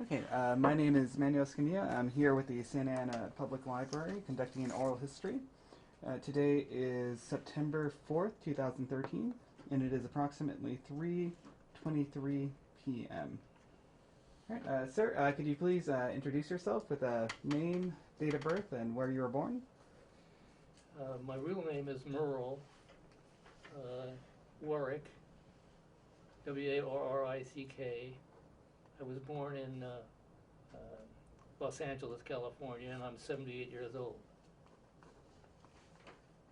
Okay, my name is Manuel Escamilla. I'm here with the Santa Ana Public Library conducting an oral history. Today is September 4th, 2013, and it is approximately 3:23 p.m. All right, sir, could you please introduce yourself with a name, date of birth, and where you were born? My real name is Myrl, Warrick, W-A-R-R-I-C-K. I was born in Los Angeles, California, and I'm 78 years old.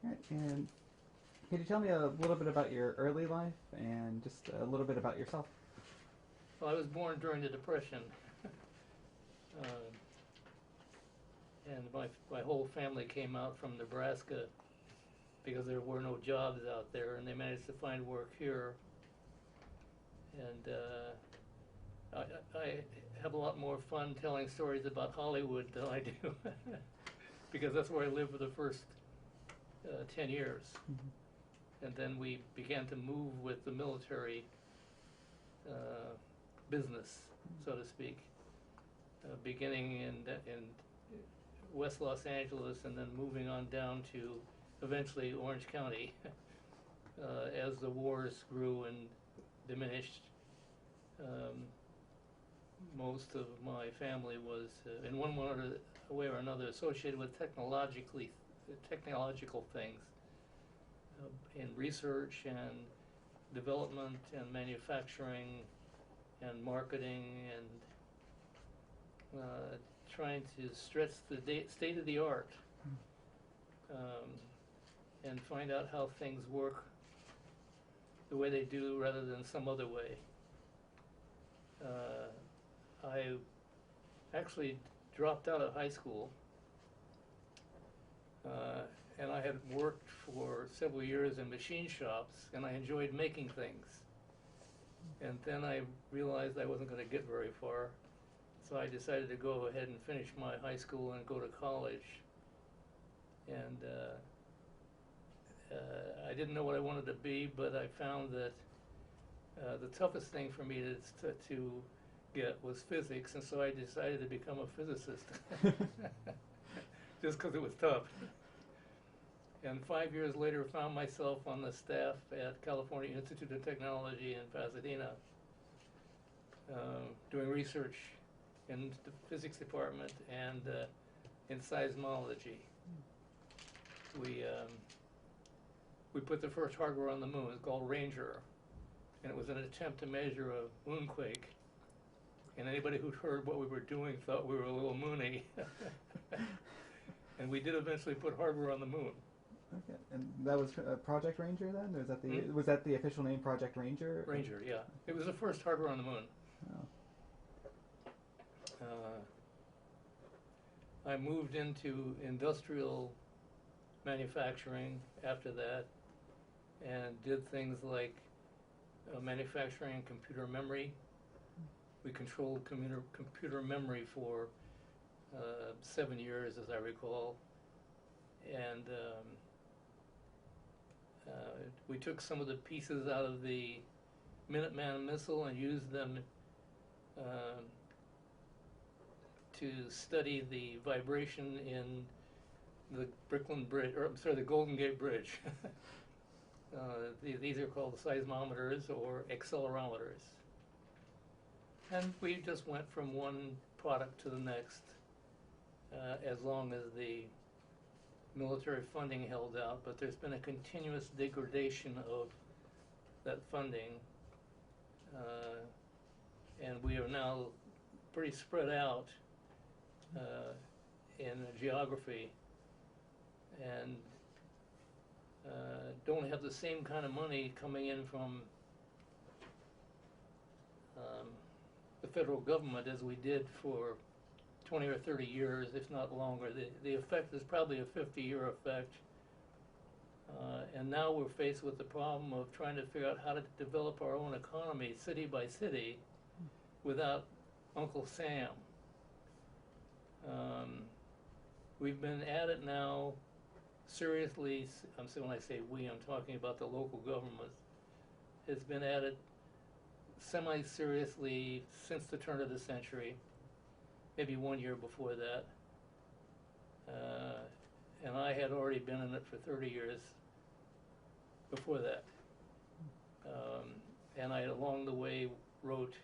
All right, and could you tell me a little bit about your early life and just a little bit about yourself? Well, I was born during the Depression, and my whole family came out from Nebraska because there were no jobs out there, and they managed to find work here. And I have a lot more fun telling stories about Hollywood than I do, because that's where I lived for the first 10 years. Mm-hmm. And then we began to move with the military business, so to speak, beginning in West Los Angeles and then moving on down to eventually Orange County as the wars grew and diminished. Most of my family was, in one way or another, associated with technological things, in research and development and manufacturing and marketing and trying to stretch the state of the art and find out how things work the way they do rather than some other way. I actually dropped out of high school, and I had worked for several years in machine shops, and I enjoyed making things. And then I realized I wasn't going to get very far, so I decided to go ahead and finish my high school and go to college. And I didn't know what I wanted to be, but I found that the toughest thing for me to get was physics, and so I decided to become a physicist, just because it was tough. And 5 years later, found myself on the staff at California Institute of Technology in Pasadena, doing research in the physics department and in seismology. We put the first hardware on the moon. It's called Ranger, and it was an attempt to measure a moonquake. And anybody who'd heard what we were doing thought we were a little moony. And we did eventually put hardware on the moon. Okay, and that was Project Ranger then? Was that the official name, Project Ranger? Ranger, yeah. It was the first hardware on the moon. Oh. I moved into industrial manufacturing after that and did things like manufacturing computer memory. We controlled computer memory for 7 years, as I recall. And we took some of the pieces out of the Minuteman missile and used them to study the vibration in the Brooklyn Bridge, or I'm sorry, the Golden Gate Bridge. These are called seismometers or accelerometers. And we just went from one product to the next as long as the military funding held out, but there's been a continuous degradation of that funding, and we are now pretty spread out in geography and don't have the same kind of money coming in from the federal government as we did for 20 or 30 years, if not longer. The effect is probably a 50-year effect. And now we're faced with the problem of trying to figure out how to develop our own economy city by city without Uncle Sam. We've been at it now seriously. When I say we, I'm talking about the local government. Has been at it semi-seriously since the turn of the century. maybe 1 year before that. And I had already been in it for 30 years before that. And I, along the way, wrote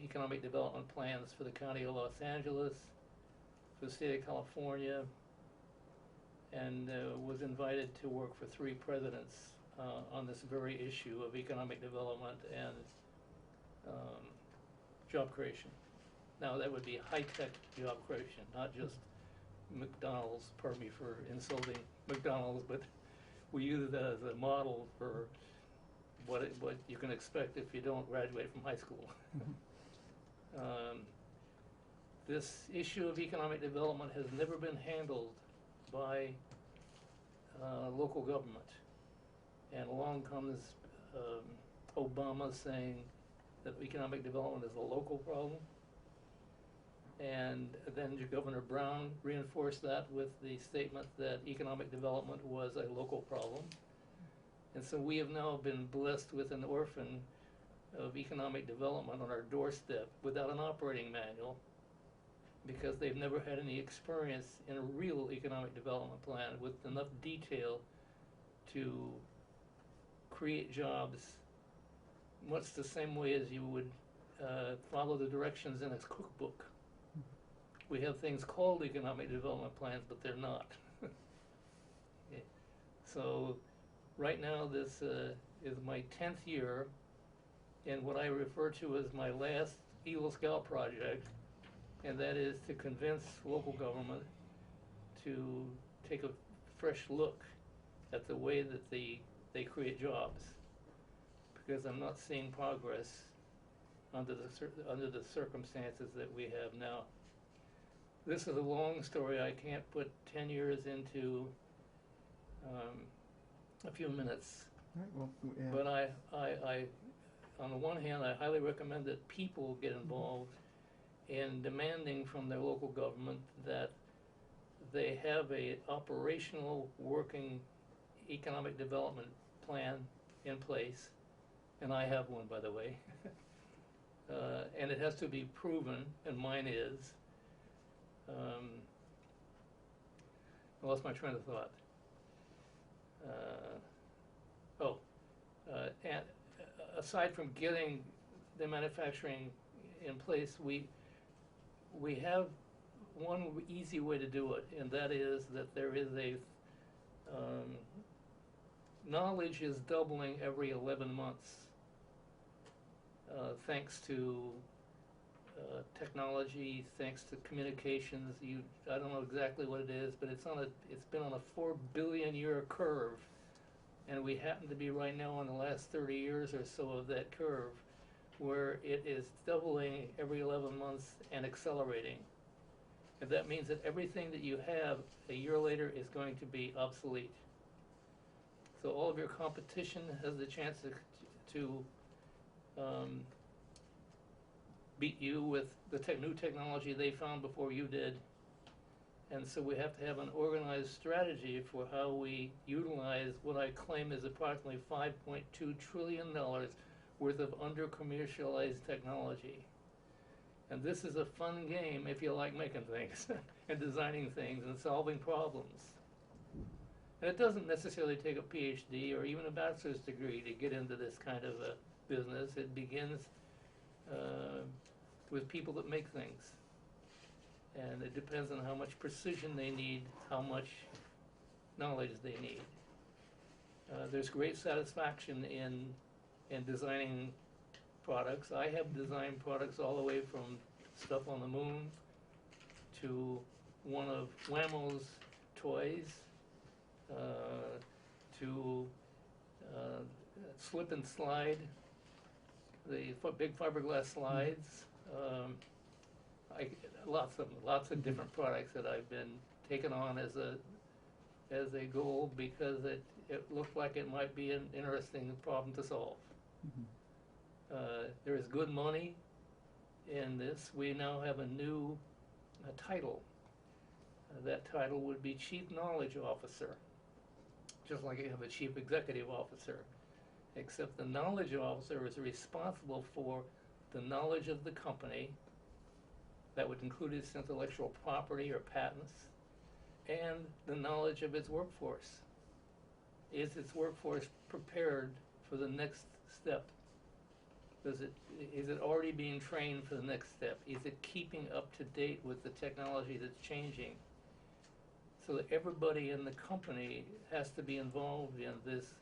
economic development plans for the county of Los Angeles, for the state of California, and was invited to work for 3 presidents on this very issue of economic development and job creation. Now, that would be high-tech job creation, not just McDonald's. Pardon me for insulting McDonald's, but we use it as a model for what you can expect if you don't graduate from high school. This issue of economic development has never been handled by local government. And along comes Obama saying that economic development is a local problem. And then Governor Brown reinforced that with the statement that economic development was a local problem. And so we have now been blessed with an orphan of economic development on our doorstep without an operating manual, because they've never had any experience in a real economic development plan with enough detail to create jobs much the same way as you would follow the directions in a cookbook. We have things called economic development plans, but they're not. Okay. So right now this is my 10th year in what I refer to as my last Eagle Scout project, and that is to convince local government to take a fresh look at the way that they create jobs, because I'm not seeing progress under the circumstances that we have now. This is a long story. I can't put 10 years into a few minutes. Right, well, yeah. But I, on the one hand, I highly recommend that people get involved in demanding from their local government that they have a operational working economic development plan in place, and I have one, by the way. And it has to be proven, and mine is. I lost my train of thought. And aside from getting the manufacturing in place, we have one easy way to do it, and that is that there is a knowledge is doubling every 11 months, thanks to technology, thanks to communications. I don't know exactly what it is, but it's been on a 4 billion year curve, and we happen to be right now in the last 30 years or so of that curve, where it is doubling every 11 months and accelerating. And that means that everything that you have a year later is going to be obsolete. So all of your competition has the chance to beat you with the new technology they found before you did. And so we have to have an organized strategy for how we utilize what I claim is approximately $5.2 trillion worth of under-commercialized technology. And this is a fun game if you like making things and designing things and solving problems. And it doesn't necessarily take a PhD or even a bachelor's degree to get into this kind of a business. It begins with people that make things. And it depends on how much precision they need, how much knowledge they need. There's great satisfaction in designing products. I have designed products all the way from stuff on the moon to one of Whammo's toys, to slip and slide, the big fiberglass slides. Lots of different products that I've been taken on as a goal because it looked like it might be an interesting problem to solve. There is good money in this. We now have a new title. That title would be Chief Knowledge Officer, just like you have a Chief Executive Officer, except the Knowledge Officer is responsible for the knowledge of the company That would include its intellectual property or patents and the knowledge of its workforce. Is its workforce prepared for the next step? Is it already being trained for the next step? Is it keeping up to date with the technology that's changing? So that everybody in the company has to be involved in this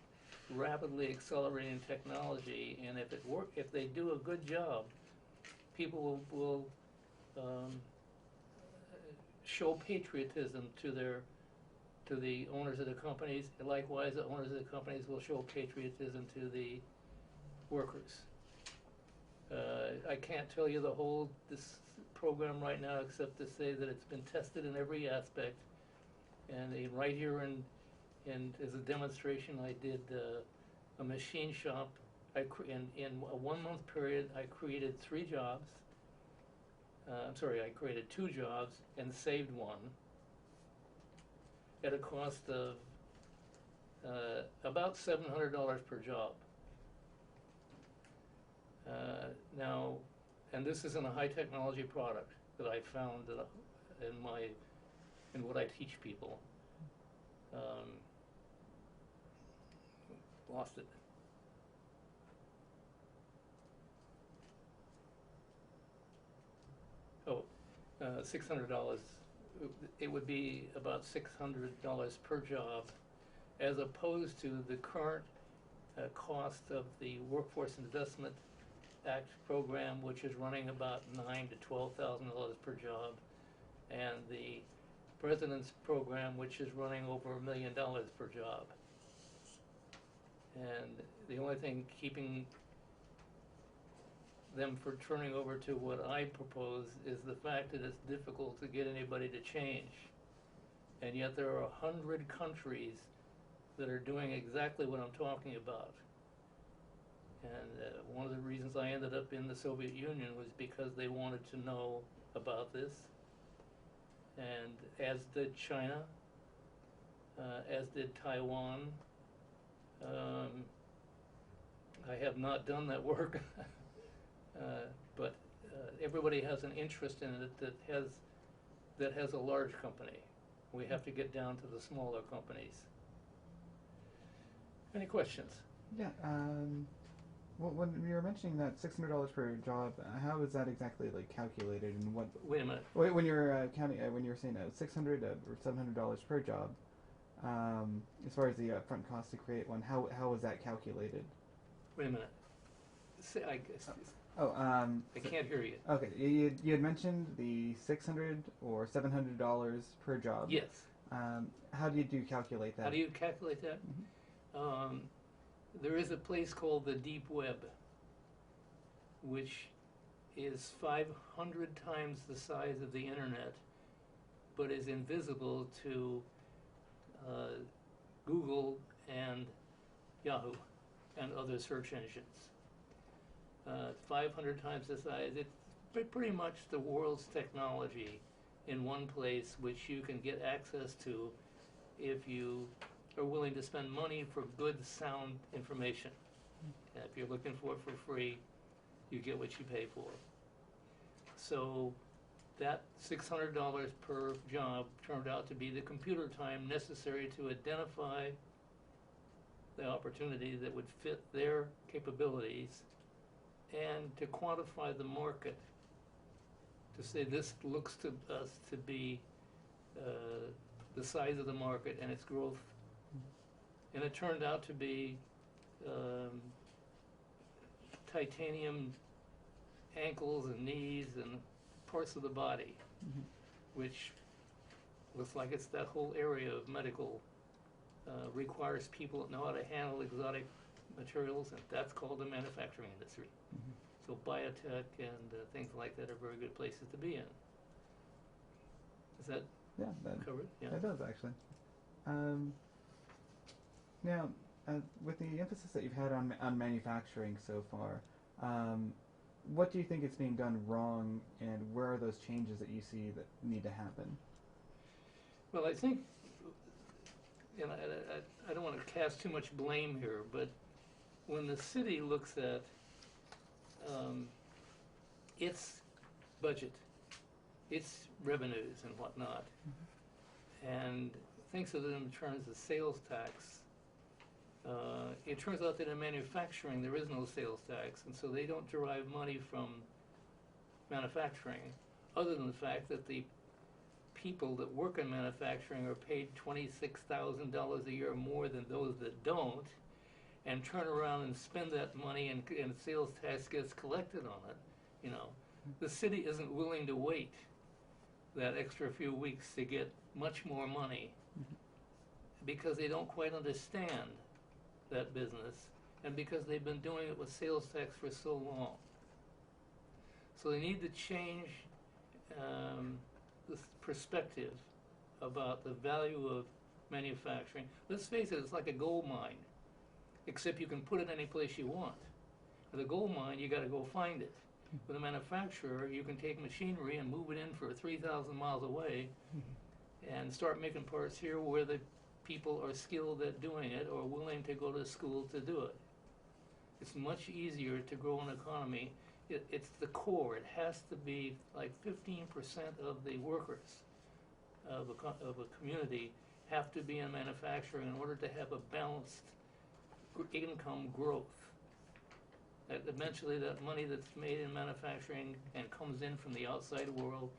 rapidly accelerating technology, and if they do a good job, people will show patriotism to the owners of the companies. And likewise, the owners of the companies will show patriotism to the workers. I can't tell you this program right now, except to say that it's been tested in every aspect. And right here as a demonstration, I did a machine shop. In a 1 month period, I created 3 jobs. I created 2 jobs and saved 1 at a cost of about $700 per job. Now, and this isn't a high technology product that I found in what I teach people. Lost it. $600. It would be about $600 per job, as opposed to the current cost of the Workforce Investment Act program, which is running about $9,000 to $12,000 per job, and the President's program, which is running over $1 million per job. And the only thing keeping them from turning over to what I propose is the fact that it's difficult to get anybody to change. And yet there are 100 countries that are doing exactly what I'm talking about. And one of the reasons I ended up in the Soviet Union was because they wanted to know about this. And as did China, as did Taiwan. I have not done that work, but everybody has an interest in it that has a large company. We have to get down to the smaller companies. Any questions? Yeah. Well, when you were mentioning that $600 per job, how is that exactly calculated, and what? Wait a minute. When you're counting, when you were saying $600 or $700 per job, as far as the upfront cost to create one, how is that calculated? Wait a minute. I can't hear you. Okay, you had mentioned the $600 or $700 per job. Yes. How do you calculate that? How do you calculate that? Mm-hmm. There is a place called the Deep Web, which is 500 times the size of the internet, but is invisible to Google and Yahoo and other search engines. 500 times the size. It's pretty much the world's technology in one place, which you can get access to if you are willing to spend money for good, sound information. And if you're looking for it for free, you get what you pay for. So that $600 per job turned out to be the computer time necessary to identify the opportunity that would fit their capabilities and to quantify the market, to say this looks to us to be the size of the market and its growth. And it turned out to be titanium ankles and knees and parts of the body, mm-hmm. which looks like it's that whole area of medical requires people that know how to handle exotic materials, and that's called the manufacturing industry. Mm-hmm. So biotech and things like that are very good places to be in. Is that covered? Yeah, that does actually. Now, with the emphasis that you've had on manufacturing so far, what do you think is being done wrong, and where are those changes that you see that need to happen? Well, I think, and I don't want to cast too much blame here, but when the city looks at its budget its revenues and whatnot, and thinks of it in terms of sales tax. It turns out that in manufacturing there is no sales tax, and so they don't derive money from manufacturing, other than the fact that the people that work in manufacturing are paid $26,000 a year more than those that don't, and turn around and spend that money, and sales tax gets collected on it. You know, the city isn't willing to wait that extra few weeks to get much more money because they don't quite understand that business, and because they've been doing it with sales tax for so long. So they need to change this perspective about the value of manufacturing. Let's face it, it's like a gold mine, except you can put it any place you want. With a gold mine, you got to go find it. With a manufacturer, you can take machinery and move it in for 3,000 miles away and start making parts here where the people are skilled at doing it or willing to go to school to do it. It's much easier to grow an economy. It's the core. It has to be like 15% of the workers of a community have to be in manufacturing in order to have a balanced income growth. That eventually that money that's made in manufacturing and comes in from the outside world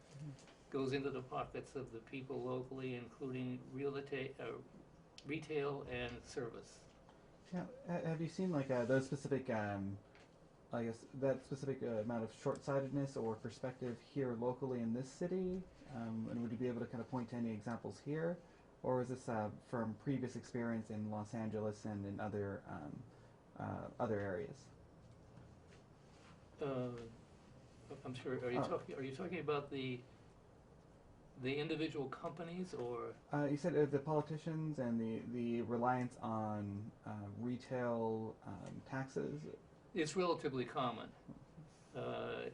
goes into the pockets of the people locally, including retail and service. Yeah, have you seen like those specific, I guess that specific amount of short-sightedness or perspective here locally in this city? And would you be able to kind of point to any examples here, or is this from previous experience in Los Angeles and in other areas? I'm sure. Are you talking about the individual companies, or? You said the politicians and the reliance on retail taxes. It's relatively common.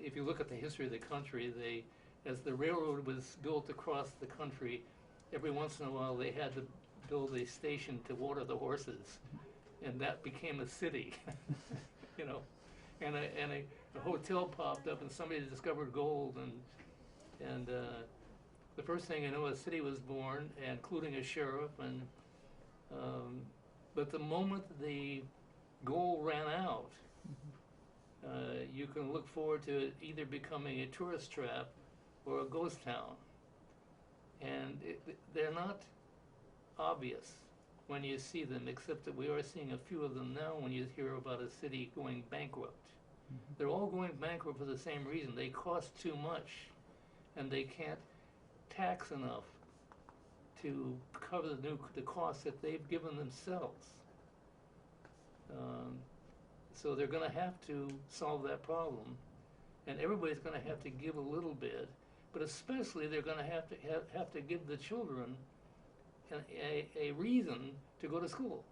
If you look at the history of the country, as the railroad was built across the country, every once in a while they had to build a station to water the horses, and that became a city. You know, and a hotel popped up, and somebody discovered gold, and the first thing you know, a city was born, including a sheriff, and but the moment the gold ran out, you can look forward to it either becoming a tourist trap or a ghost town. And they're not obvious when you see them, except that we are seeing a few of them now when you hear about a city going bankrupt. They're all going bankrupt for the same reason. They cost too much, and they can't tax enough to cover the costs that they've given themselves. So they're going to have to solve that problem, and everybody's going to have to give a little bit, but especially they're going to have to give the children a reason to go to school,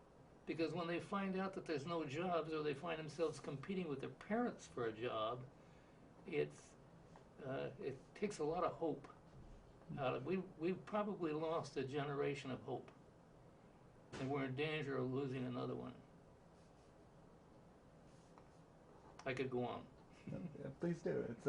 because when they find out that there's no jobs, or they find themselves competing with their parents for a job, it takes a lot of hope out of. We've probably lost a generation of hope, and we're in danger of losing another one. I could go on. Yeah, please do. It's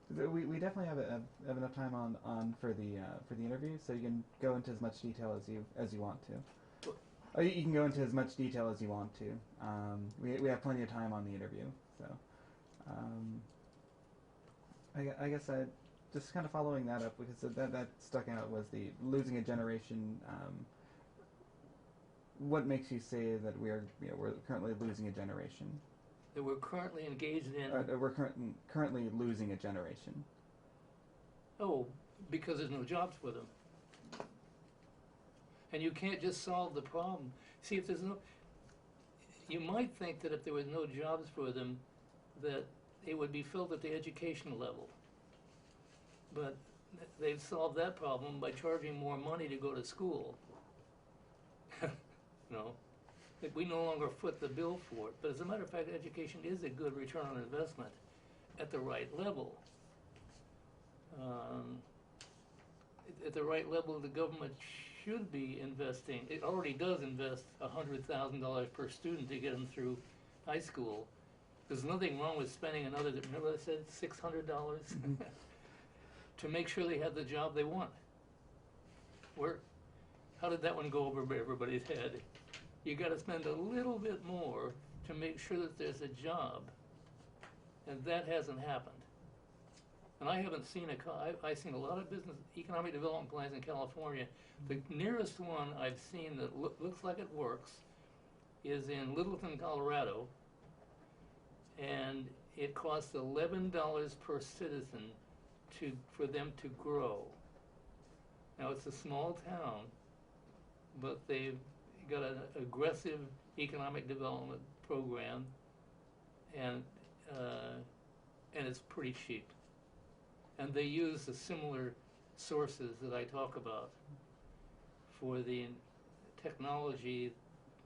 we definitely have enough time on for the interview, so you can go into as much detail as you want to. Oh, you can go into as much detail as you want to. We have plenty of time on the interview, so I guess I just kind of following that up, because that stuck out, was the losing a generation. What makes you say that we're currently losing a generation? That we're currently engaged in. We're currently losing a generation. Oh, because there's no jobs for them. And you can't just solve the problem. See, if there's no, you might think that if there was no jobs for them, that it would be filled at the education level. But they've solved that problem by charging more money to go to school. No, that we no longer foot the bill for it. But as a matter of fact, education is a good return on investment at the right level. At the right level, the government should be investing. It already does invest $100,000 per student to get them through high school. There's nothing wrong with spending another, remember I said $600 to make sure they had the job they want. How did that one go over everybody's head? You got to spend a little bit more to make sure that there's a job, and that hasn't happened. And I haven't seen I've seen a lot of economic development plans in California. The nearest one I've seen that looks like it works is in Littleton, Colorado, and it costs $11 per citizen for them to grow. Now it's a small town, but they've got an aggressive economic development program, and it's pretty cheap. And they use the similar sources that I talk about for the technology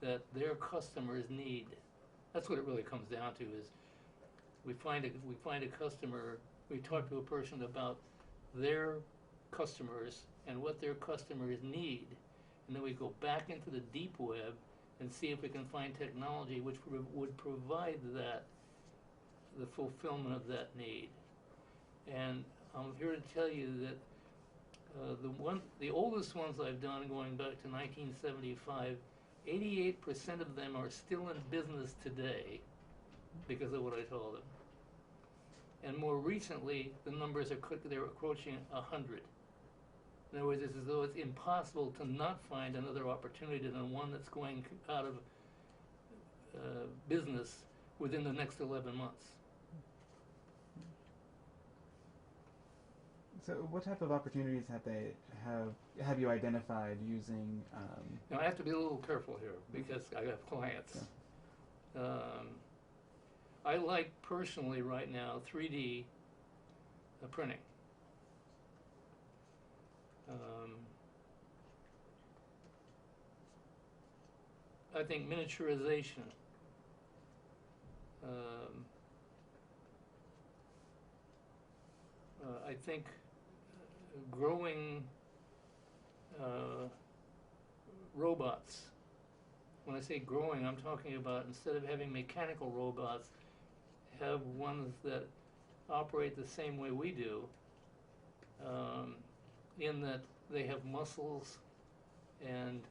that their customers need. That's what it really comes down to. Is we find a customer, we talk to a person about their customers and what their customers need, and then we go back into the deep web and see if we can find technology which would provide the fulfillment of that need. And I'm here to tell you that the oldest ones I've done, going back to 1975, 88% of them are still in business today because of what I told them. And more recently, the numbers they're approaching 100. In other words, it's as though it's impossible to not find another opportunity than one that's going out of business within the next 11 months. So, what type of opportunities have you identified using? Now, I have to be a little careful here because I have clients. Yeah. I like personally right now 3D printing. I think miniaturization. I think growing robots. When I say growing, I'm talking about instead of having mechanical robots, have ones that operate the same way we do, in that they have muscles and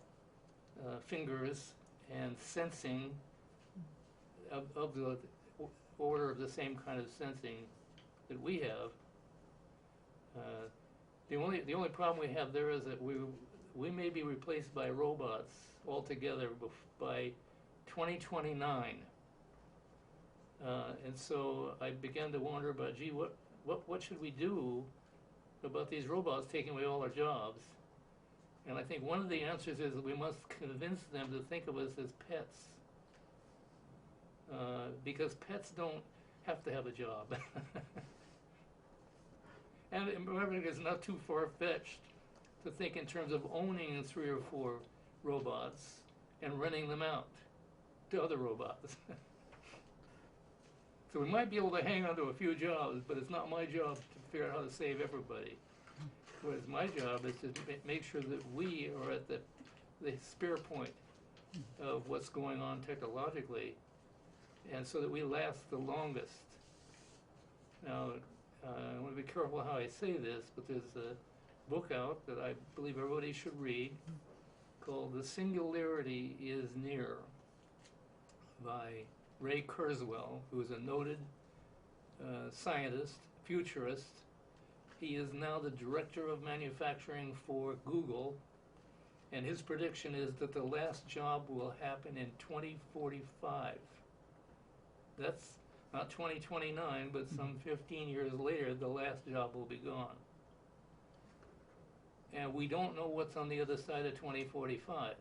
fingers and sensing of the order of the same kind of sensing that we have. The only problem we have there is that we may be replaced by robots altogether by 2029. And so I began to wonder about, gee, what should we do about these robots taking away all our jobs? And I think one of the answers is that we must convince them to think of us as pets. Because pets don't have to have a job. And remember, it's not too far-fetched to think in terms of owning 3 or 4 robots and renting them out to other robots. So we might be able to hang on to a few jobs, but it's not my job to figure out how to save everybody. Whereas my job is to make sure that we are at the spear point of what's going on technologically, and so that we last the longest. Now, I want to be careful how I say this, but there's a book out that I believe everybody should read called The Singularity is Near by Ray Kurzweil, who is a noted scientist, futurist. He is now the director of manufacturing for Google, and his prediction is that the last job will happen in 2045. That's not 2029, but some 15 years later, the last job will be gone. And we don't know what's on the other side of 2045.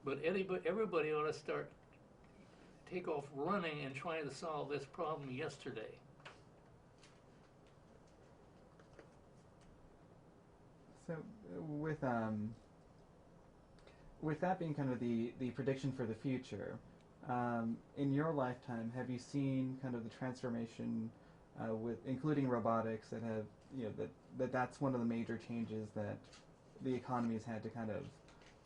But everybody ought to take off running and trying to solve this problem yesterday. So with that being kind of the prediction for the future, in your lifetime, have you seen kind of the transformation with including robotics that have that's one of the major changes that the economy has had to kind of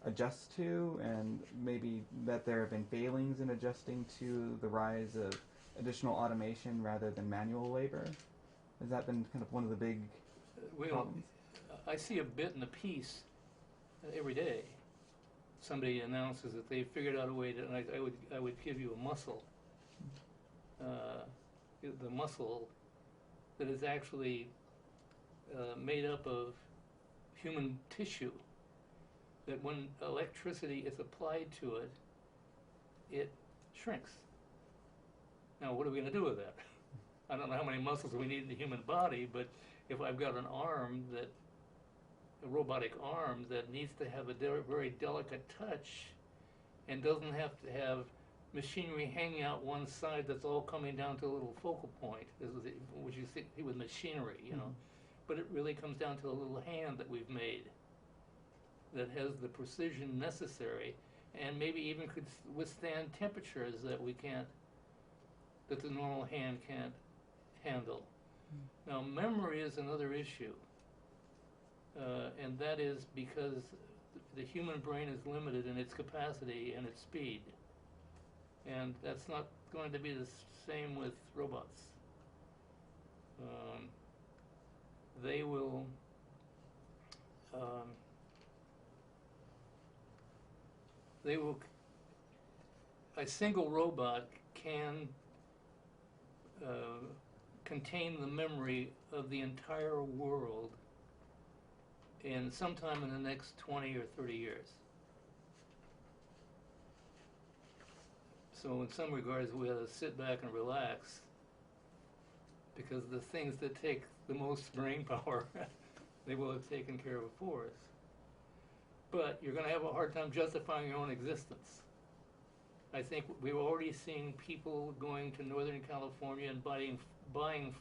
adjust to, and maybe that there have been failings in adjusting to the rise of additional automation rather than manual labor? Has that been kind of one of the big Well, problems? I see a bit in the piece every day. Somebody announces that they figured out a way to, and I would give you a muscle, the muscle that is actually made up of human tissue, that when electricity is applied to it, it shrinks. Now, what are we going to do with that? I don't know how many muscles we need in the human body, but if I've got an arm that, a robotic arm that needs to have a very delicate touch and doesn't have to have machinery hanging out one side that's all coming down to a little focal point, which you see with machinery, you know. But it really comes down to a little hand that we've made that has the precision necessary and maybe even could withstand temperatures that that the normal hand can't handle. Now, memory is another issue, and that is because the human brain is limited in its capacity and its speed, and that's not going to be the same with robots. They will a single robot can contain the memory of the entire world in sometime in the next 20 or 30 years. So in some regards, we have to sit back and relax, because the things that take the most brain power, they will have taken care of for us. But you're going to have a hard time justifying your own existence. I think we've already seen people going to Northern California and buying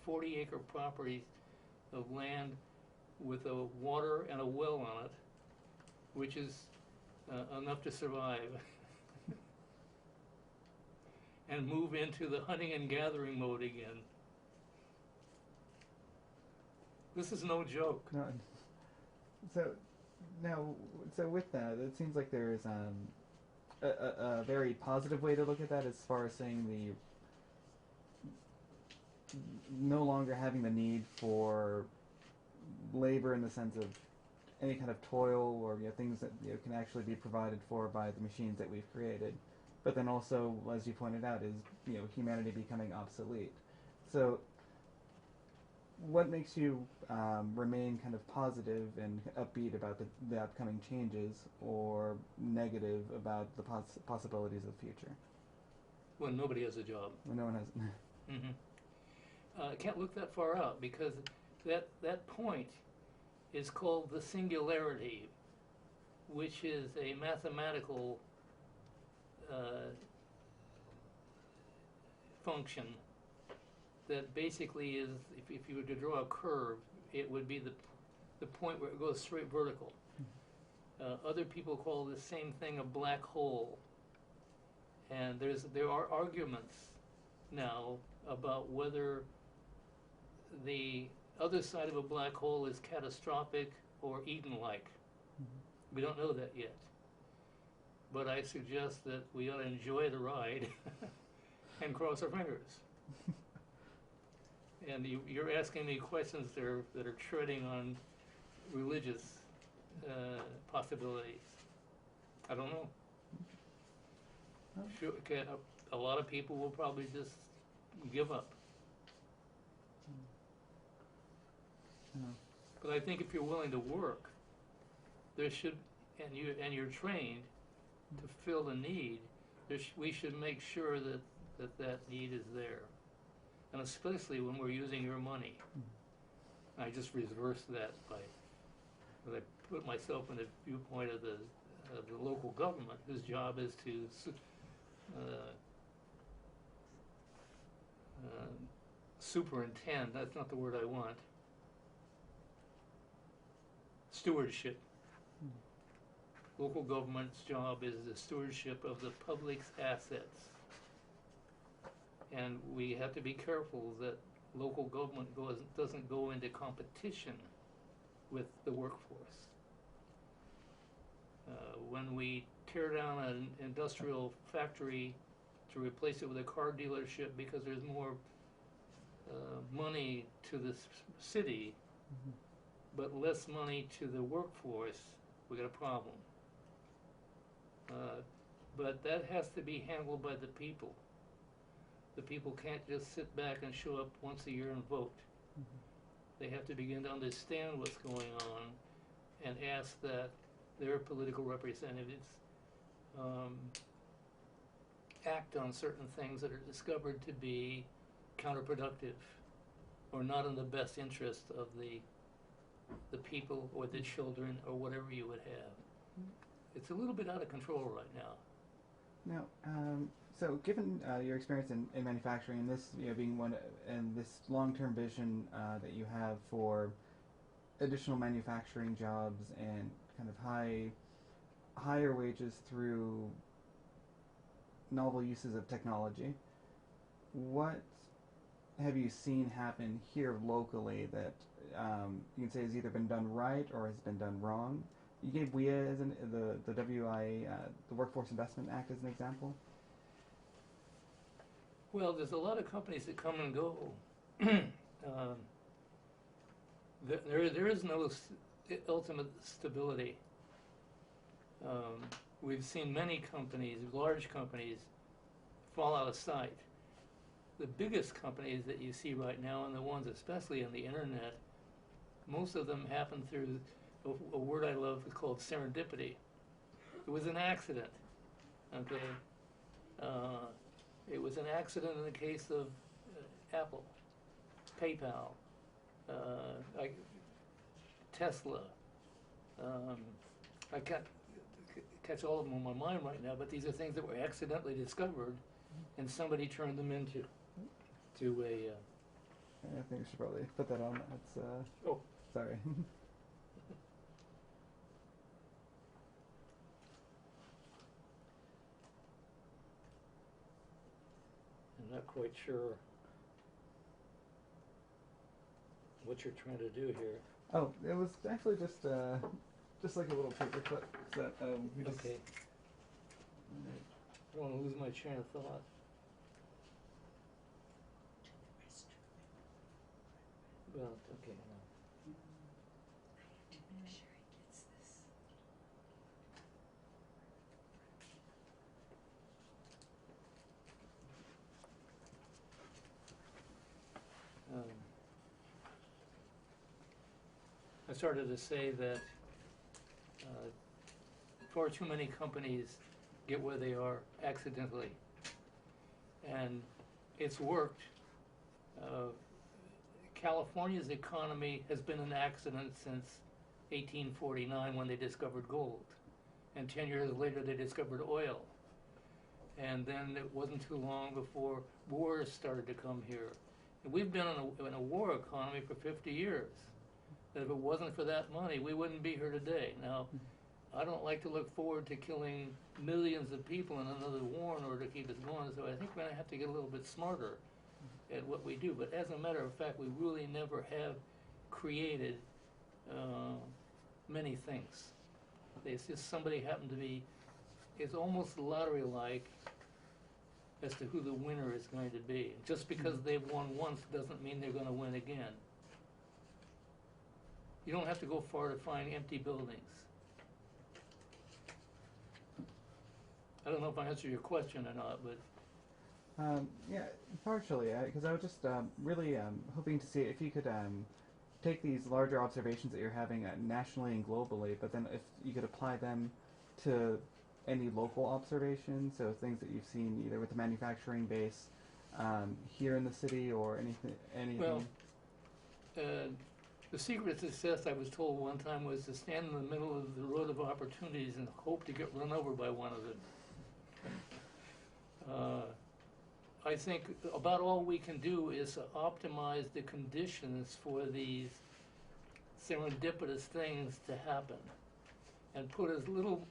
40-acre properties of land with a water and a well on it, which is enough to survive, and move into the hunting and gathering mode again. This is no joke. No. So now, with that, it seems like there's a very positive way to look at that, as far as saying no longer having the need for labor in the sense of any kind of toil or things that can actually be provided for by the machines that we've created. But then also, as you pointed out, is humanity becoming obsolete. So what makes you remain kind of positive and upbeat about the upcoming changes, or negative about the possibilities of the future? When nobody has a job. When no one has. I can't look that far out, because that point is called the singularity, which is a mathematical function that basically is, if you were to draw a curve, it would be the point where it goes straight vertical. Other people call the same thing a black hole, and there are arguments now about whether the other side of a black hole is catastrophic or Eden-like. We don't know that yet, but I suggest that we ought to enjoy the ride and cross our fingers. And you're asking me questions that are treading on religious possibilities. I don't know. Sure, a lot of people will probably just give up. But I think if you're willing to work, there should, and you're trained to fill the need, we should make sure that need is there. And especially when we're using your money. I just reversed that by I put myself in the viewpoint of the local government, whose job is to superintend. That's not the word I want. Stewardship. Local government's job is the stewardship of the public's assets. And we have to be careful that local government doesn't go into competition with the workforce. When we tear down an industrial factory to replace it with a car dealership because there's more money to the city, but less money to the workforce, we got a problem. But that has to be handled by the people. The people can't just sit back and show up once a year and vote. They have to begin to understand what's going on and ask that their political representatives act on certain things that are discovered to be counterproductive or not in the best interest of the people or the children or whatever you would have. It's a little bit out of control right now. Now, so given your experience in manufacturing and this being one and this long-term vision that you have for additional manufacturing jobs and kind of higher wages through novel uses of technology, what have you seen happen here locally that you can say has either been done right or has been done wrong? You gave WIA as the WIA, the Workforce Investment Act, as an example. Well, there's a lot of companies that come and go. There is no ultimate stability. We've seen many companies, large companies, fall out of sight. The biggest companies that you see right now, and the ones especially on the internet, most of them happen through a word I love called serendipity. It was an accident, okay? It was an accident in the case of Apple, PayPal, like Tesla. I can't catch all of them on my mind right now, but these are things that were accidentally discovered, and somebody turned them into a. I think we should probably put that on. That's oh, sorry. I'm not quite sure what you're trying to do here. Oh, it was actually just like a little paper clip that we just. Okay. I don't want to lose my train of thought. Well, okay. I started to say that far too many companies get where they are accidentally, and it's worked. California's economy has been an accident since 1849 when they discovered gold, and 10 years later they discovered oil, and then it wasn't too long before wars started to come here. And we've been in a war economy for 50 years. That if it wasn't for that money, we wouldn't be here today. Now, I don't like to look forward to killing millions of people in another war in order to keep us going, so I think we're going to have to get a little bit smarter at what we do. But as a matter of fact, we really never have created many things. It's just somebody happened to be, it's almost lottery-like as to who the winner is going to be. Just because they've won once doesn't mean they're going to win again. You don't have to go far to find empty buildings. I don't know if I answered your question or not, but... yeah, partially, because I was just really hoping to see if you could take these larger observations that you're having nationally and globally, but then if you could apply them to any local observations, so things that you've seen either with the manufacturing base here in the city or anything. Well, the secret to success, I was told one time, was to stand in the middle of the road of opportunities and hope to get run over by one of them. I think about all we can do is to optimize the conditions for these serendipitous things to happen and put as little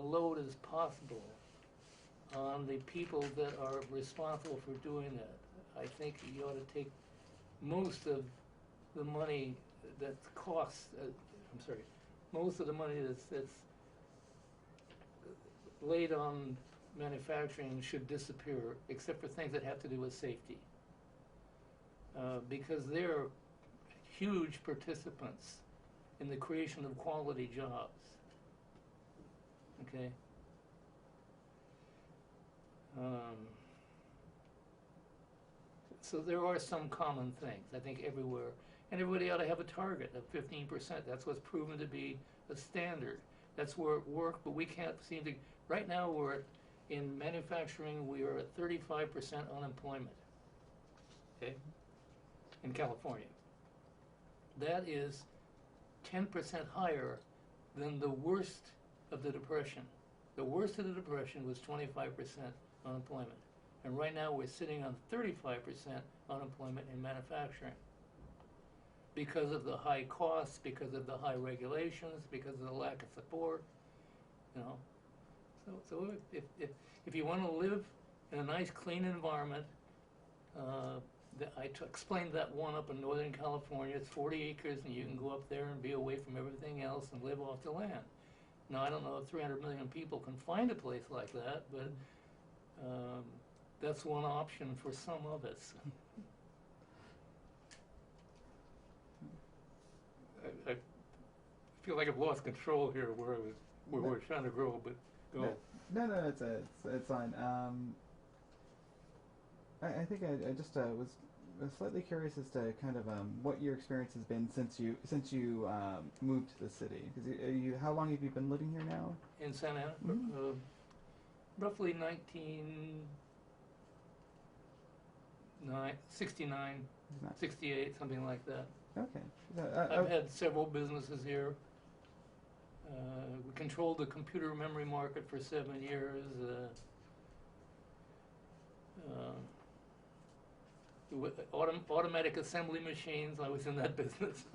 load as possible on the people that are responsible for doing that. I think you ought to take most of the money that costs, most of the money that's laid on manufacturing should disappear, except for things that have to do with safety. Because they're huge participants in the creation of quality jobs. Okay? So there are some common things, I think, everywhere. And everybody ought to have a target of 15%. That's what's proven to be a standard. That's where it worked, but we can't seem to. Right now, in manufacturing, we are at 35% unemployment. Okay? In California. That is 10% higher than the worst of the Depression. The worst of the Depression was 25% unemployment. And right now we're sitting on 35% unemployment in manufacturing. Because of the high costs, because of the high regulations, because of the lack of support, you know. So if you want to live in a nice, clean environment, I explained that one up in Northern California. It's 40 acres, and you can go up there and be away from everything else and live off the land. Now, I don't know if 300 million people can find a place like that, but that's one option for some of us. I feel like I've lost control here where we're trying to grow, but go. No, it's fine. I think I just was slightly curious as to kind of what your experience has been since you moved to the city. How long have you been living here now? In Santa Ana, Mm-hmm. Roughly 1969, 68, something like that. Okay. I've had several businesses here. We controlled the computer memory market for 7 years. Automatic assembly machines, I was in that business.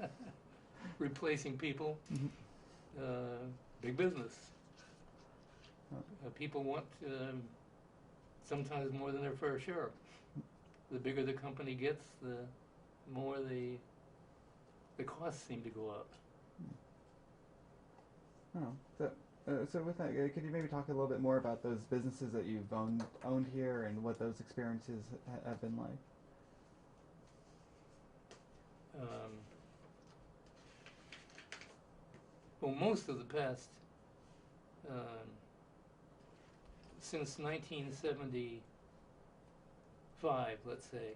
Replacing people. Mm-hmm. Big business. People want sometimes more than their fair share. The bigger the company gets, the more the costs seem to go up. Oh, so with that, could you maybe talk a little bit more about those businesses that you've owned here and what those experiences have been like? Well, most of the past, since 1975, let's say,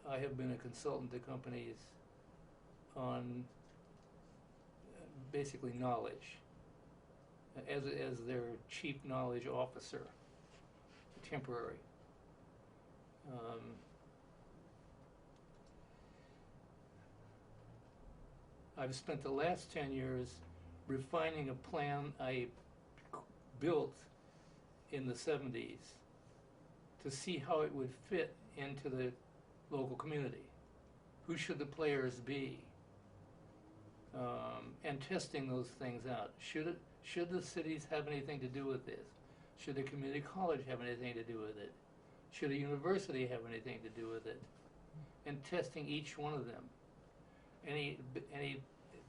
I have been a consultant to companies on basically knowledge, as their chief knowledge officer, temporary. I've spent the last 10 years refining a plan I built in the 70s to see how it would fit into the local community. Who should the players be? And testing those things out. Should the cities have anything to do with this? Should the community college have anything to do with it? Should a university have anything to do with it? And testing each one of them. Any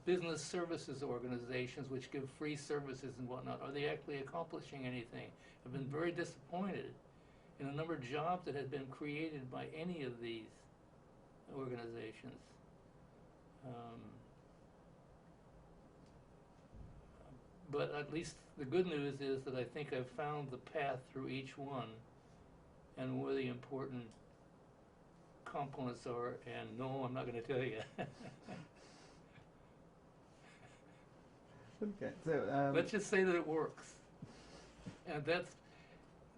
business services organizations which give free services and whatnot, are they actually accomplishing anything? I've been very disappointed in the number of jobs that have been created by any of these organizations. But at least the good news is that I think I've found the path through each one and where the important components are, and no, I'm not going to tell you. Okay, so Let's just say that it works. And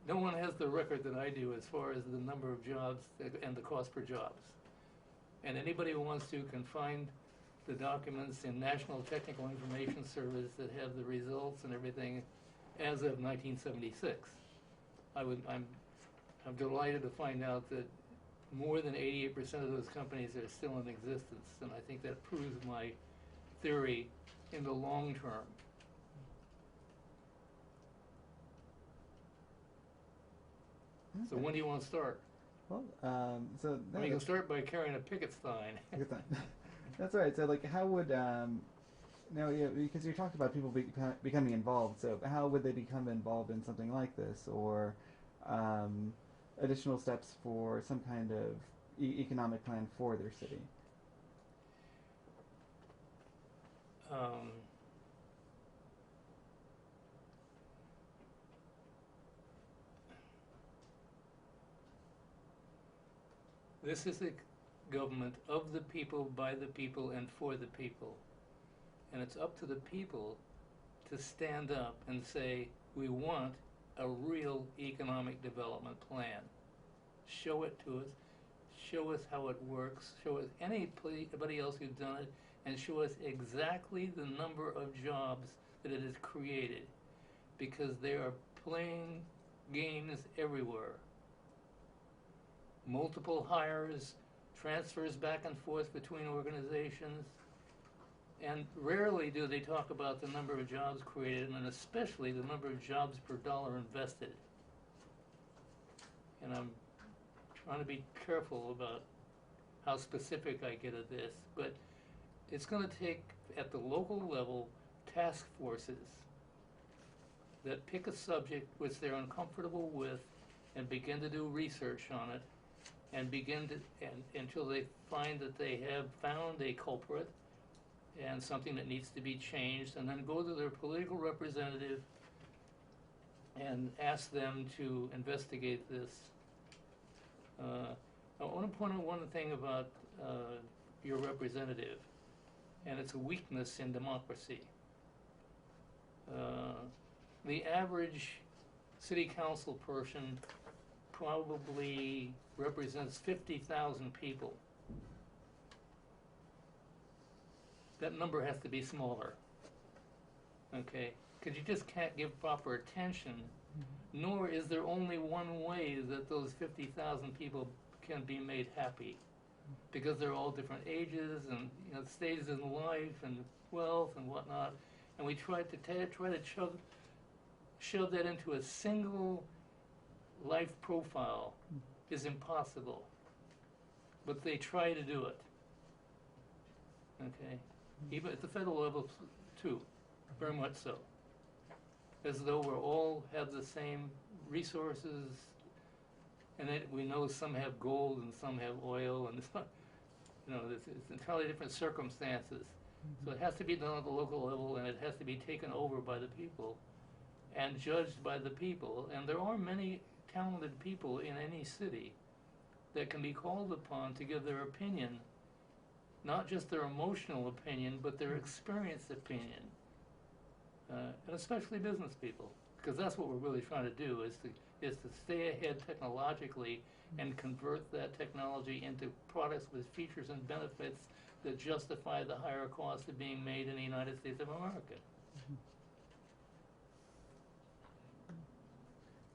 no one has the record that I do as far as the number of jobs and the cost per jobs. And anybody who wants to can find the documents in National Technical Information Service that have the results and everything as of 1976. I'm delighted to find out that more than 88% of those companies are still in existence, and I think that proves my theory in the long term. So when do you want to start? Well, You can start by carrying a picket sign. That's right. So, like, how would Now, yeah, because you talked about people becoming involved. So, how would they become involved in something like this, or um, additional steps for some kind of economic plan for their city? Um, this is a government of the people, by the people, and for the people. And it's up to the people to stand up and say, we want a real economic development plan. Show it to us. Show us how it works. Show us anybody else who's done it, and show us exactly the number of jobs that it has created, because they are playing games everywhere. Multiple hires, transfers back and forth between organizations, and rarely do they talk about the number of jobs created, and especially the number of jobs per dollar invested. And I'm trying to be careful about how specific I get at this, but it's going to take, at the local level, task forces that pick a subject which they're uncomfortable with and begin to do research on it, and until they find that they have found a culprit and something that needs to be changed, and then go to their political representative and ask them to investigate this. I want to point out one thing about your representative, and it's a weakness in democracy. The average city council person probably represents 50,000 people. That number has to be smaller, okay? Because you just can't give proper attention, nor is there only one way that those 50,000 people can be made happy, because they're all different ages and stages in life and wealth and whatnot, and we try to shove that into a single life profile is impossible, but they try to do it, okay? Even at the federal level too, very much so. As though we're all have the same resources, and we know some have gold and some have oil, and it's entirely different circumstances. So it has to be done at the local level, and it has to be taken over by the people and judged by the people. And there are many talented people in any city that can be called upon to give their opinion, not just their emotional opinion, but their experienced opinion, and especially business people, because that's what we're really trying to do, is to stay ahead technologically and convert that technology into products with features and benefits that justify the higher cost of being made in the United States of America.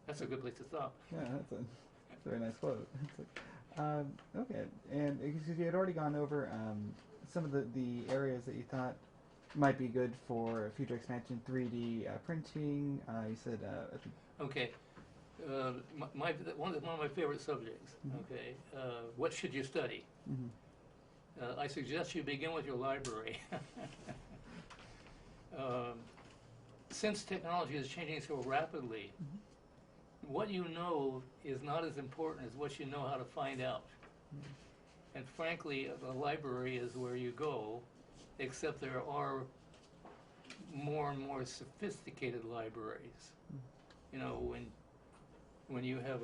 That's a good place to stop. Yeah, that's a very nice quote. Okay, and because you had already gone over some of the areas that you thought might be good for future expansion, 3D printing. You said. Okay, one of my favorite subjects. Okay, what should you study? I suggest you begin with your library. Since technology is changing so rapidly, what you know is not as important as what you know how to find out. And frankly, the library is where you go, except there are more and more sophisticated libraries. When you have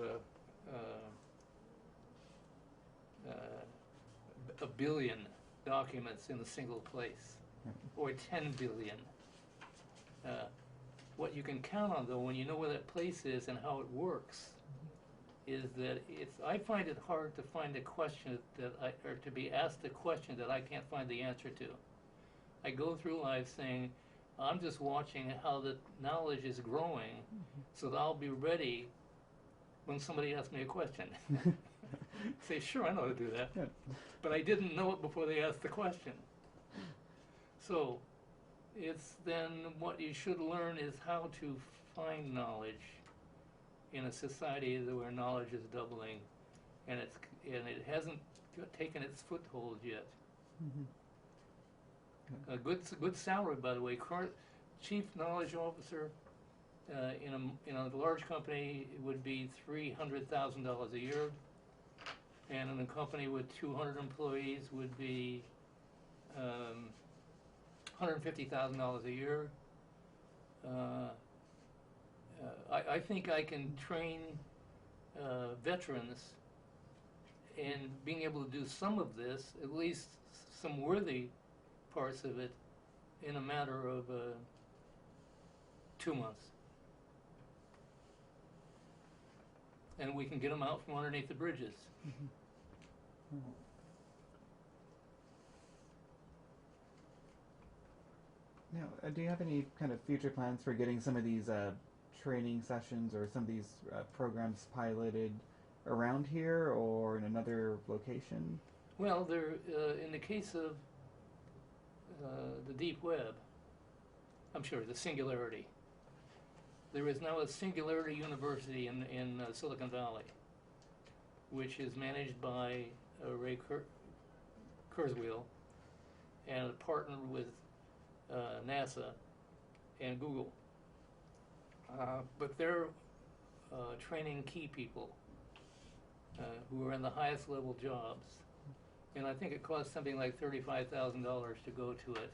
a billion documents in a single place, or 10 billion. What you can count on, though, when you know where that place is and how it works, is that I find it hard to find a question or to be asked a question that I can't find the answer to. I go through life saying, I'm just watching how the knowledge is growing, so that I'll be ready when somebody asks me a question. Say, sure, I know how to do that, but I didn't know it before they asked the question. So it's then what you should learn is how to find knowledge in a society where knowledge is doubling, and it hasn't taken its foothold yet. A good salary, by the way. Current chief knowledge officer in a large company it would be $300,000 a year, and in a company with 200 employees would be $150,000 a year. I think I can train veterans in being able to do some of this, at least some worthy parts of it, in a matter of 2 months. And we can get them out from underneath the bridges. Mm-hmm. Now, do you have any kind of future plans for getting some of these training sessions or some of these programs piloted around here or in another location? Well, there, in the case of the deep web, I'm sure, the Singularity. There is now a Singularity University in Silicon Valley, which is managed by Ray Kurzweil and partnered with NASA and Google. But they're training key people who are in the highest level jobs. And I think it costs something like $35,000 to go to it.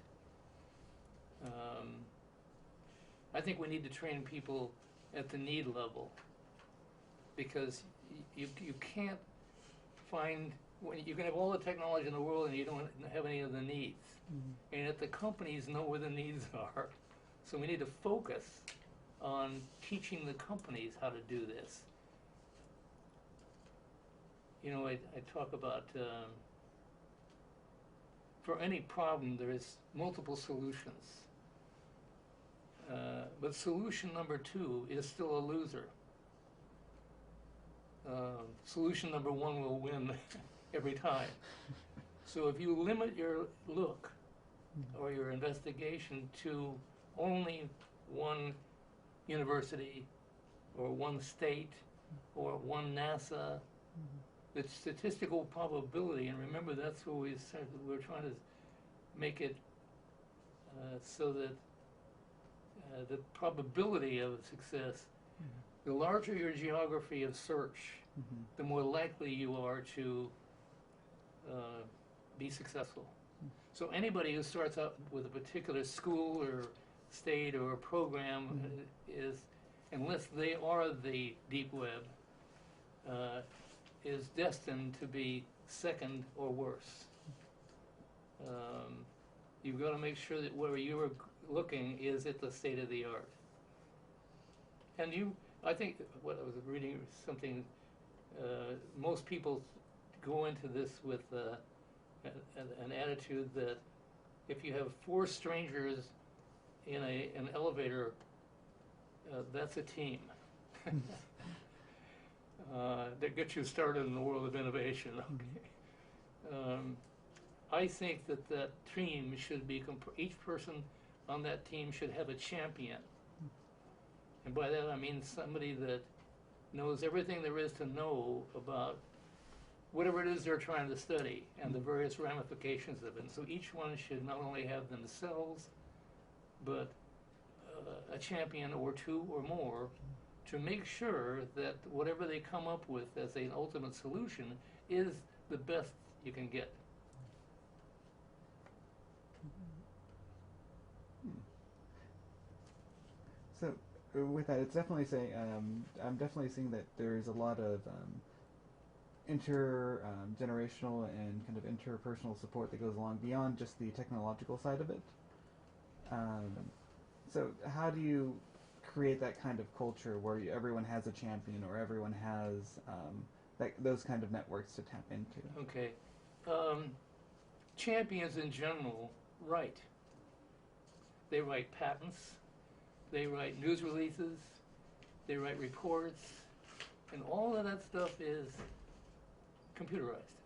I think we need to train people at the need level, because you can't find, you can have all the technology in the world and you don't have any of the needs. Mm-hmm. And yet the companies know where the needs are. So we need to focus on teaching the companies how to do this. You know, I talk about, for any problem there is multiple solutions. But solution number 2 is still a loser. Solution number 1 will win every time. So if you limit your look or your investigation to only one university or one state or one NASA, the statistical probability, and remember that's what we said, we're trying to make it so that the probability of success, the larger your geography of search, the more likely you are to be successful. So anybody who starts out with a particular school or state or program is, unless they are the deep web, is destined to be second or worse. You've got to make sure that where you're looking is at the state of the art. And I think what I was reading something, most people go into this with an attitude that if you have 4 strangers in an elevator, that's a team. That gets you started in the world of innovation. Okay. I think that team should be, each person on that team should have a champion. And by that I mean somebody that knows everything there is to know about whatever it is they're trying to study and the various ramifications of it. And so each one should not only have themselves, but a champion or 2 or more to make sure that whatever they come up with as an ultimate solution is the best you can get. So with that, it's definitely saying, I'm definitely seeing that there's a lot of intergenerational and kind of interpersonal support that goes along beyond just the technological side of it. So how do you create that kind of culture where everyone has a champion or everyone has those kind of networks to tap into? Okay. Champions in general write. They write patents, they write news releases, they write reports, and all of that stuff is computerized.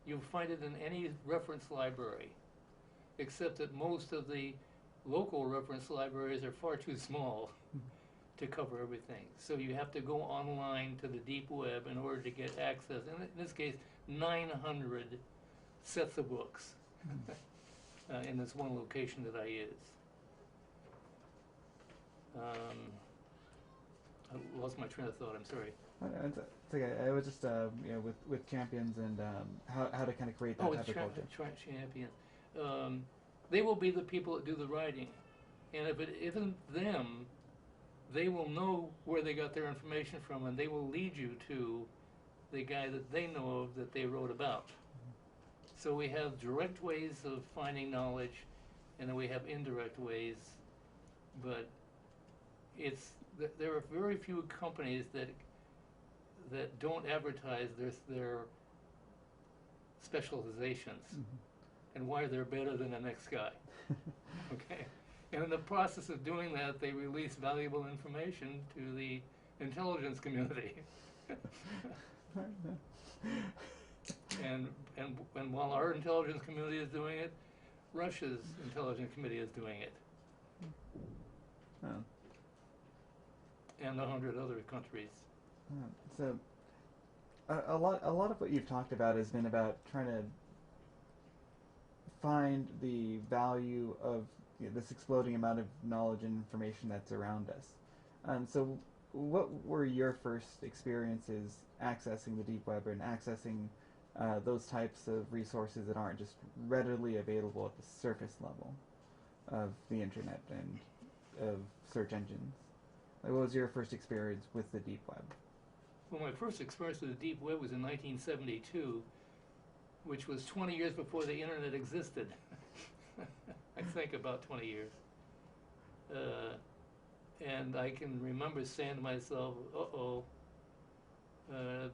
You'll find it in any reference library, except that most of the local reference libraries are far too small to cover everything. So you have to go online to the deep web in order to get access. In this case, 900 sets of books. in this one location that I use. I lost my train of thought. I'm sorry. It's okay. I was just with champions and how to kind of create that type of culture. Champion. They will be the people that do the writing, and if it isn't them, they will know where they got their information from, and they will lead you to the guy that they know of that they wrote about. So we have direct ways of finding knowledge, and then we have indirect ways, but there are very few companies that don't advertise their specializations and why they're better than the next guy. Okay, and in the process of doing that, they release valuable information to the intelligence community. and while our intelligence community is doing it, Russia's intelligence committee is doing it. Oh. And 100 other countries. So, a lot of what you've talked about has been about trying to find the value of this exploding amount of knowledge and information that's around us. So, what were your first experiences accessing the deep web and accessing those types of resources that aren't just readily available at the surface level of the internet and of search engines? Like, what was your first experience with the deep web? Well, my first experience with the deep web was in 1972, which was 20 years before the internet existed. I think about 20 years. And I can remember saying to myself,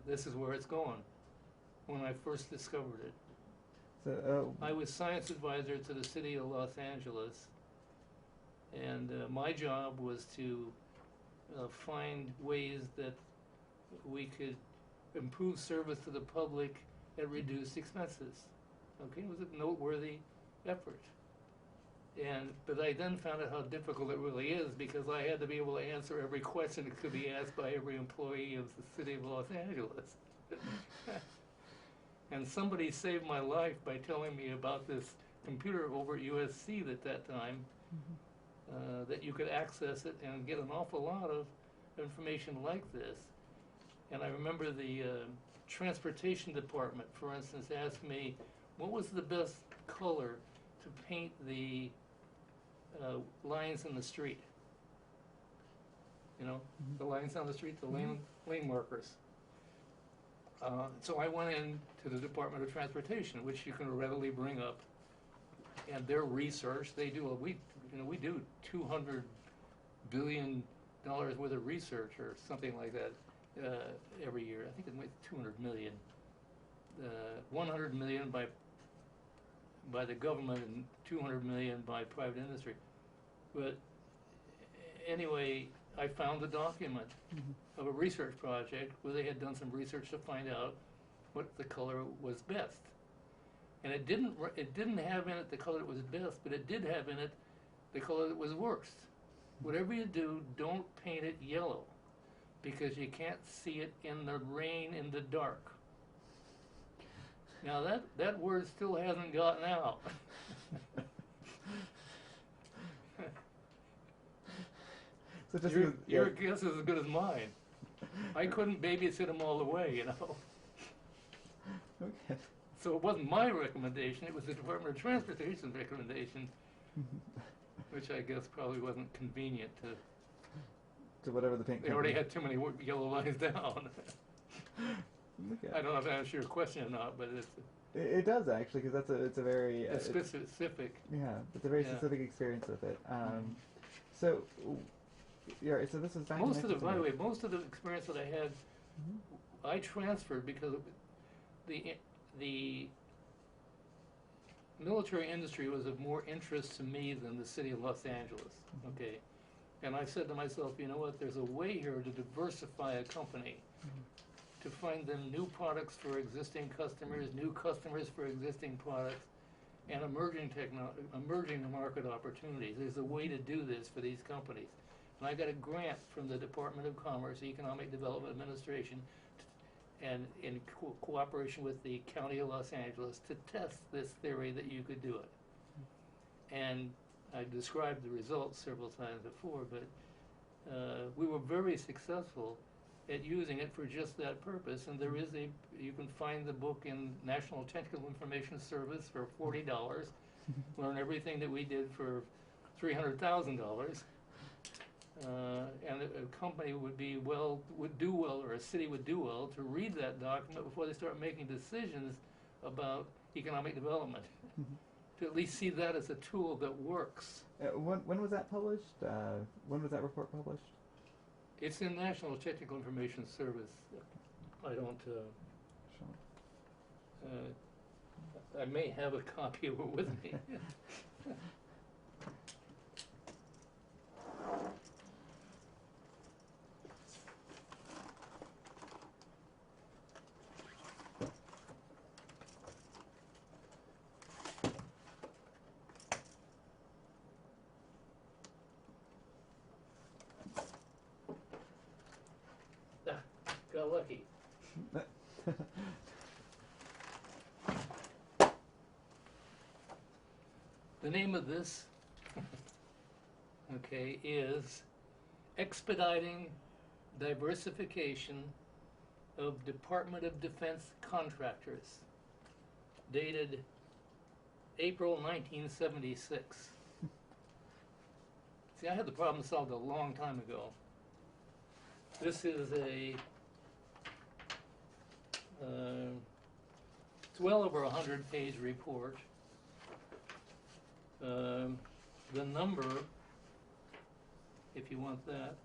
this is where it's going, when I first discovered it. So, I was science advisor to the city of Los Angeles, and my job was to find ways that we could improve service to the public at reduced expenses. Okay, it was a noteworthy effort. But I then found out how difficult it really is, because I had to be able to answer every question that could be asked by every employee of the city of Los Angeles. And somebody saved my life by telling me about this computer over at USC at that time, that you could access it and get an awful lot of information like this. And I remember the transportation department, for instance, asked me what was the best color to paint the lines in the street. You know, the lines on the street, the lane markers. So I went in to the Department of Transportation, which you can readily bring up, and their research. They do we do $200 billion worth of research or something like that every year. I think it's 200 million. 100 million by the government and 200 million by private industry. But anyway, I found a document of a research project where they had done some research to find out what the color was best. And it didn't have in it the color that was best, but it did have in it the color that was worst. Whatever you do, don't paint it yellow, because you can't see it in the rain in the dark. Now that word still hasn't gotten out. So just your guess is as good as mine. I couldn't babysit them all the way, you know. Okay. So it wasn't my recommendation, it was the Department of Transportation's recommendation, which I guess probably wasn't convenient to whatever the pink. They already had too many yellow lines down. Okay. I don't know if that answers your question or not, but it does actually, because it's a very specific. Yeah, it's a very specific experience with it. So, yeah. So this is back. By the way, most of the experience that I had, I transferred because the military industry was of more interest to me than the city of Los Angeles. Okay. And I said to myself, you know what, there's a way here to diversify a company, to find them new products for existing customers, new customers for existing products, and emerging market opportunities. There's a way to do this for these companies. And I got a grant from the Department of Commerce, Economic Development Administration, and in cooperation with the County of Los Angeles, to test this theory that you could do it. and I described the results several times before, but we were very successful at using it for just that purpose. And there is you can find the book in National Technical Information Service for $40. Learn everything that we did for $300,000. And a company would do well, or a city would do well to read that document before they start making decisions about economic development. To at least see that as a tool that works. When was that published? When was that report published? It's in National Technical Information Service. I don't. Sure. I may have a copy of it with me. Got lucky. The name of this, okay, is Expediting Diversification of Department of Defense Contractors, dated April 1976. See, I had the problem solved a long time ago. This is it's well over 100-page report. The number, if you want that,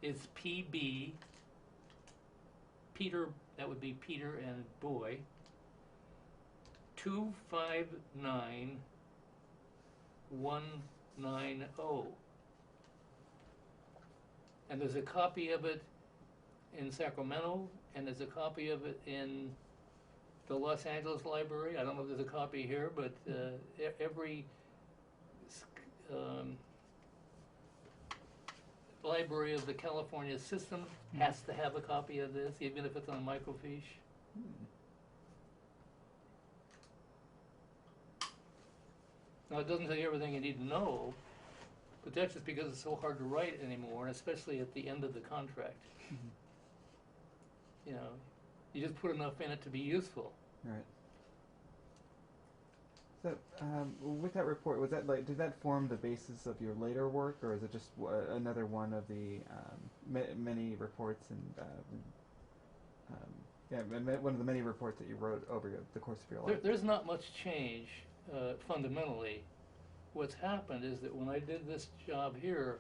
is PB, Peter, that would be Peter and boy, 259190. And there's a copy of it in Sacramento, and there's a copy of it in the Los Angeles Library. I don't know if there's a copy here, but every library of the California system has to have a copy of this, even if it's on microfiche. Now, it doesn't tell you everything you need to know, but that's just because it's so hard to write anymore, and especially at the end of the contract. You know, you just put enough in it to be useful. Right. So, with that report, was that did that form the basis of your later work, or is it just another one of the many reports one of the many reports that you wrote over the course of your life? There's not much change fundamentally. What's happened is that when I did this job here,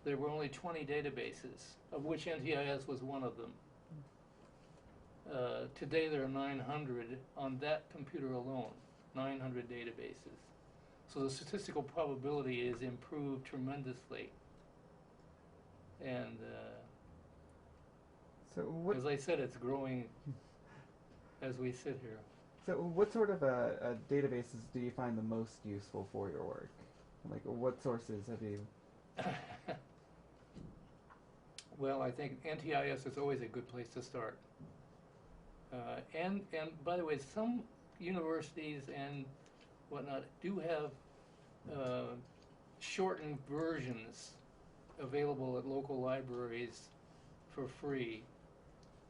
there were only 20 databases, of which NTIS was one of them. Today there are 900 on that computer alone, 900 databases. So the statistical probability is improved tremendously. And so as I said, it's growing as we sit here. So what sort of databases do you find the most useful for your work? Like, what sources have you... Well, I think NTIS is always a good place to start. And by the way, some universities and whatnot do have shortened versions available at local libraries for free,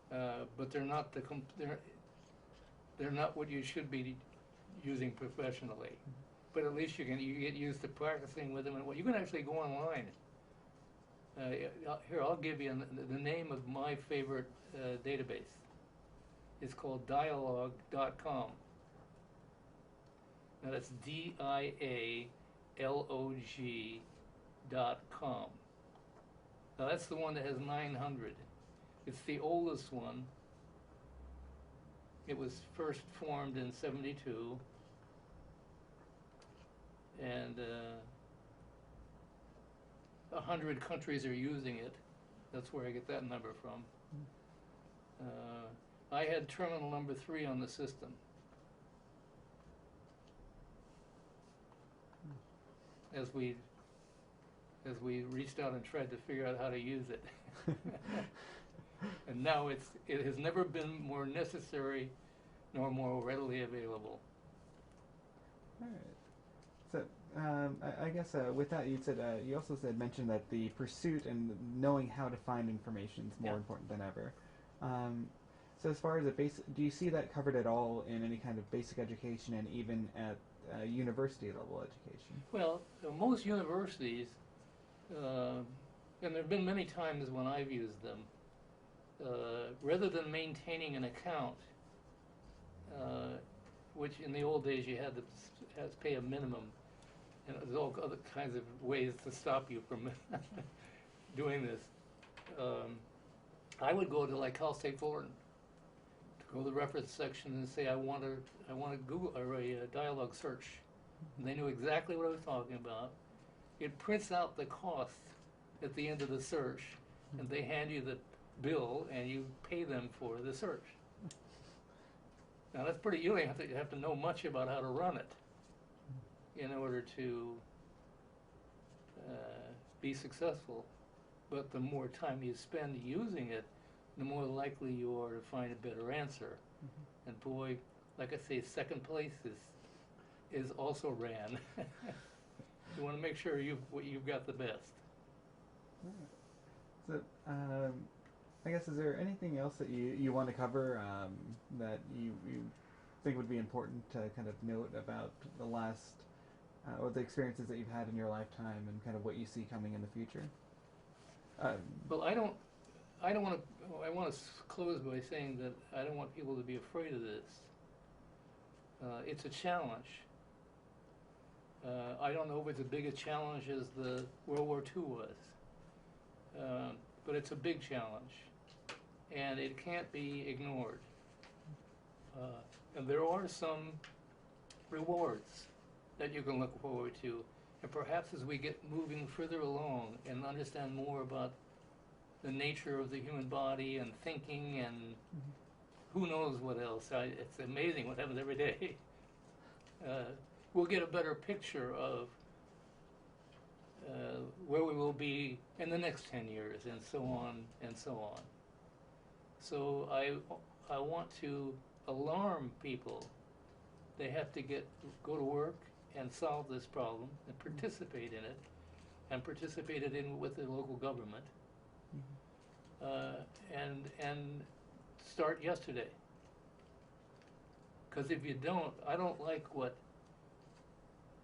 but they're not they're not what you should be using professionally. But at least you get used to practicing with them, and you can actually go online. Here, I'll give you the name of my favorite database. It's called dialog.com. Now that's dialog.com. Now that's the one that has 900. It's the oldest one. It was first formed in '72, and 100 countries are using it. That's where I get that number from. I had terminal number 3 on the system. As we reached out and tried to figure out how to use it. And now it has never been more necessary nor more readily available. All right. So I guess with that, you also mentioned that the pursuit and knowing how to find information is more Yeah. important than ever. Um, so as far as do you see that covered at all in any kind of basic education and even at university level education? Well, most universities, uh, and there have been many times when I've used them, rather than maintaining an account, uh, which in the old days you had to pay a minimum, and there's all other kinds of ways to stop you from doing this. I would go to like Cal State Fullerton, to go to the reference section and say I want to Google or a dialogue search. And they knew exactly what I was talking about. It prints out the cost at the end of the search, and they hand you the bill, and you pay them for the search. Now that's pretty. You don't have to know much about how to run it in order to be successful. But the more time you spend using it, the more likely you are to find a better answer. And boy, like I say, second place is also ran. You want to make sure you've got the best. So, I guess, is there anything else that you want to cover that you think would be important to kind of note about the last or the experiences that you've had in your lifetime and kind of what you see coming in the future? Well, I want to. I want to close by saying that I don't want people to be afraid of this. It's a challenge. I don't know if it's as big a challenge as the World War II was, but it's a big challenge, and it can't be ignored. And there are some rewards that you can look forward to, and perhaps as we get moving further along and understand more about the nature of the human body and thinking and who knows what else. It's amazing what happens every day. We'll get a better picture of where we will be in the next 10 years and so on and so on. So I want to alarm people. They have to go to work and solve this problem and participate in it, and participate it in with the local government. And start yesterday. Because if you don't, I don't like what.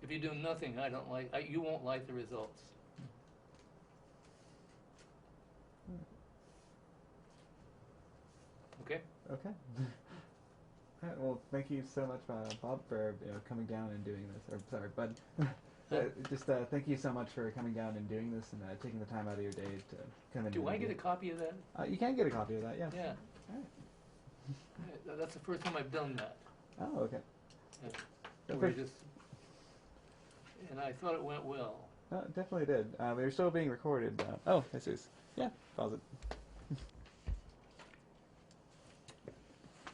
If you do nothing, I don't like. You won't like the results. Okay. Okay. All right, well, thank you so much, Bob, for coming down and doing this. Or sorry, Bud. Thank you so much for coming down and doing this and taking the time out of your day to come in. Do I get a copy of that? You can get a copy of that, yes. Yeah. All right. That's the first time I've done that. Oh, okay. Yeah. And I thought it went well. It definitely did. They're still being recorded. Oh, this is. Yeah, pause it.